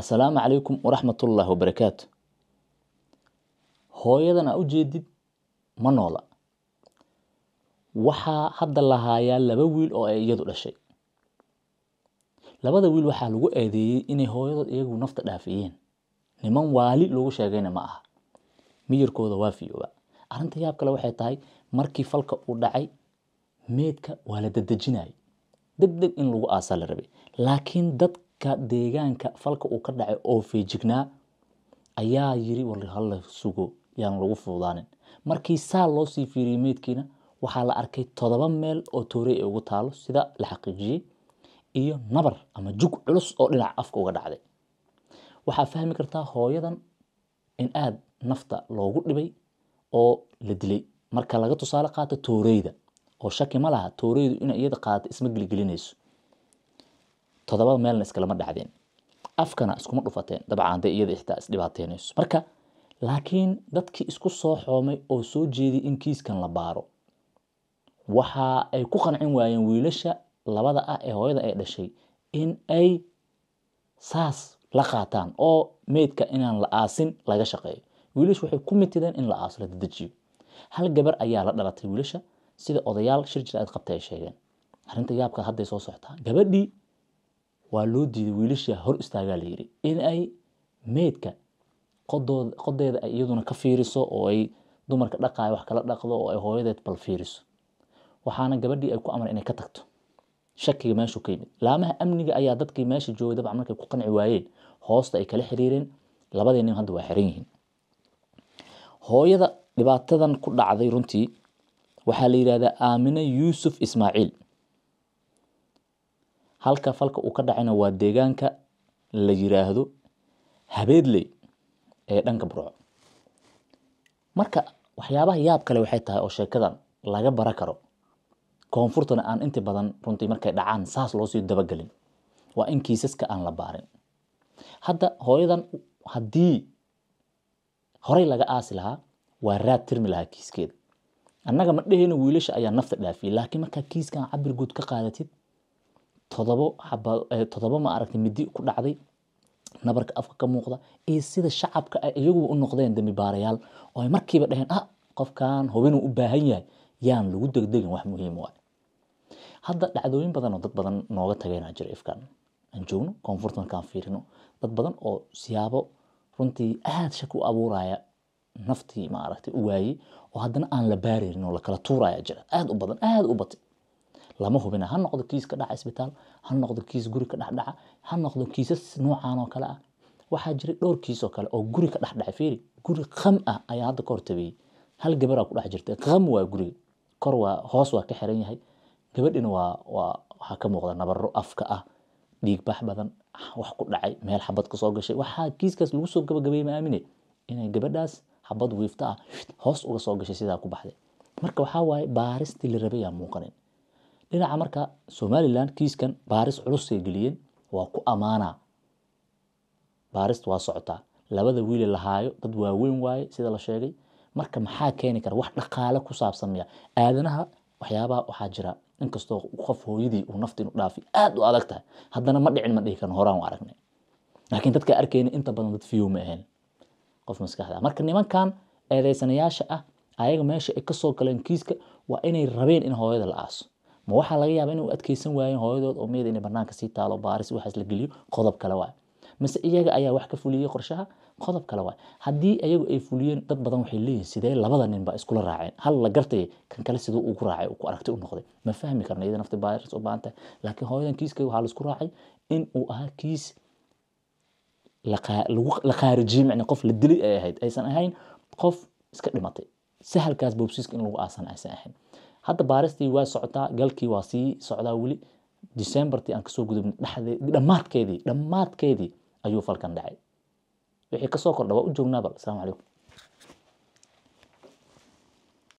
السلام عليكم ورحمة الله وبركاته. hooyadana u jeedid ma noola. Waxa hadda la hayaa laba wiil oo ay iyadu dhashay. Labada wiil waxa lagu eedeeyay inay hooyadood iyagu nafta dhaafiyeen. Niman waali lagu sheegayna ma aha. Miyirkooda waa fiyooba. Arrinta yaab kale waxay tahay markii falka uu dhacay meedka waa la dadajinay. Degdeg in lagu aasa la rabay. Laakiin dadka deegaanka falka uu ka dhacay oo feejignaa ayaa yiri wallahi hal sugo yaan lagu fuudaanin. Markii saa loo sii fiiriyay meedkiina waxaa la arkay 7 meel oo toore ay ugu taalo sida la xaqiijiyay iyo nabar ama jug culus oo dhinac afka uga dhacday. Waxaa fahmi kartaa hooyadan in aad nafta loogu dhibay oo la dilay marka laga tusaale qaato tooreyda oo shaki ma laha tooreydu in iyada qaata isma gilgilinayso. 7 meelna iska lama dhacdeen. Afkana iskuma dhufateen dabcan iyada ixtaa is dhibaateynayso. Marka laakiin dadkii isku soo xoomay oo soo jeeday in kiiskan la baaro waxa ay ku qancin waayeen wiilasha labada ah ee hooyada ay dhashay in ay saas la qaataan oo meedka inaan la aasin laga shaqeeyo. Wiilashu waxay ku mitideen in la aaso la dedejiyo. Hal gabar ayaa la dhalatay wiilasha sida odayaal shirjir ay qabtay sheegeen. Arrinta yaabka hadda soo socota gabadhii waa loo diiday wiilasha hor istaaga la yiri in ay meedka qodeeda ay iyaduna ka fiiriso oo ay dumarka dhaqaay wax kala dhaqdo oo ay hooyadeed bal fiiriso. Waxaana gabadhii ay ku amar inay ka tagto. Shakiga meeshu ka yimid. Laamaha amniga ayaa dadkii meesha joogay dabcan markay ku qanci waayeen hoosta ay kala xiriireen labadii nin hadda waa xiran yihiin. Hooyada dhibaatadan ku dhacday runtii waxaa la yiraahdaa Aamina Yuusuf Ismaaciil. Halka falka uu ka dhacayna waa deegaanka la yiraahdo Habeedley ee dhanka Burco. Marka waxyaabaha yaab kale waxay tahay oo sheekadan laga bara karo koonfurtana aan inta badan runtii markay dhacaan saas loo sii dabagalin waa in kiisaska aan la baarin. Hadda hooyadan hadii horey laga aasi lahaa waa raad tirmi lahaa kiiskeeda. Annaga ma dhehayno wiilasha ayaa nafta dhaafiyay laakiin marka kiiskan cabir guud ka qaadatid 7 ma aragtay midi ku dhacday nabarka afka ka muuqda iyo sida shacabka ay iyagu u noqdeen dambi baarayaal oo ay markiiba dhaheen qofkan hubin u baahan yahay yaan lagu degdegin wax muhiim ah. Hadda dhacdooyin badan oo dad badan nooga tagayna jira ifkan aan joogno koonfurtan kaan fiirino dad badan oo siyaabo runtii aad shaki u abuuraya naftii ma aragtay u waayay oo haddana aan la baarin oo la kala tuuraya jira aad u batay lama hubina ha noqdo kiis ka dhaca isbitaal ha noqdo kiis guri ka dhaca ha noqdo kiisas noocan oo kale ah waxa jira dhowr kiis oo kale oo guri ka dhaca fiiri guri qam ah ayaa hadda ka hortabay hal gabar ku dhex jirtay qam waa guri kor waa hoos waa ka xiran yahay gabadhina waxa ka muuqda nabaro afka ah dhiig bax badan wax ku dhacay meel xabad ka soo gashay waxa kiiskaas lagu soo gabagabay ma aamine inay gabadhaas xabad wiifta ah hoos uga soo gashay sidaa ku baxday marka waxa waaye baaristii la rabay yaa muuqanin dhinaca marka Somaliland kiiskan baaris culus ay galiyeen waa ku amaana baarist waa socota labada wiil la haayo dad waaweyn waaye sida la sheegay marka maxaa keeni kara wax dhaqaale ku saabsan miya aadanaha waxyaabaha waxa jira inkastoo qof hooyadii uu nafta inuu dhaafi aad u adag tahay haddana ma dhicin ma dhihi karno horaan u aragnay laakiin dadka arkayna inta badan dad fiyo ma ahayn qof maskaxda marka nimankan eedeysanayaasha ah ayaga meesha ay ka soo galeen kiiska waa inay rabeen in hooyada la aaso ma waxa laga yaabaa inuu adkeysan waayeen hooyadood oo meed inay banaanka sii taalo baaris waxaas la geliyo qodob kale waa mise iyaga ayaa wax ka fuliyay qorshaha qodob kale waa hadii ayagu ay fuliyeen dad badan waxay leeyihiin sidee labada nin ba isku la raaceen hal la gartay kan kale sidoo uu ku raacay uu ku aragtay u noqday ma fahmi karna iyada nafta baaris oo baanta laakiin hooyadan kiiska waxa la isku raacay in uu ahaa kiis la khaarijiyay macna qof la dilay ay ahayd aysan ahayn qof iska dhimatay sahalkaas boobsiiska in lagu aasan aysan ahayn hadda baaristii waa socotaa galkii waa sii socdaa wali Decembertii aan ka soo gudubnay dhamaadkeedii ayuu falkan dhacay wixii ka soo kordha waa u joognaa bal assalaamu calaykum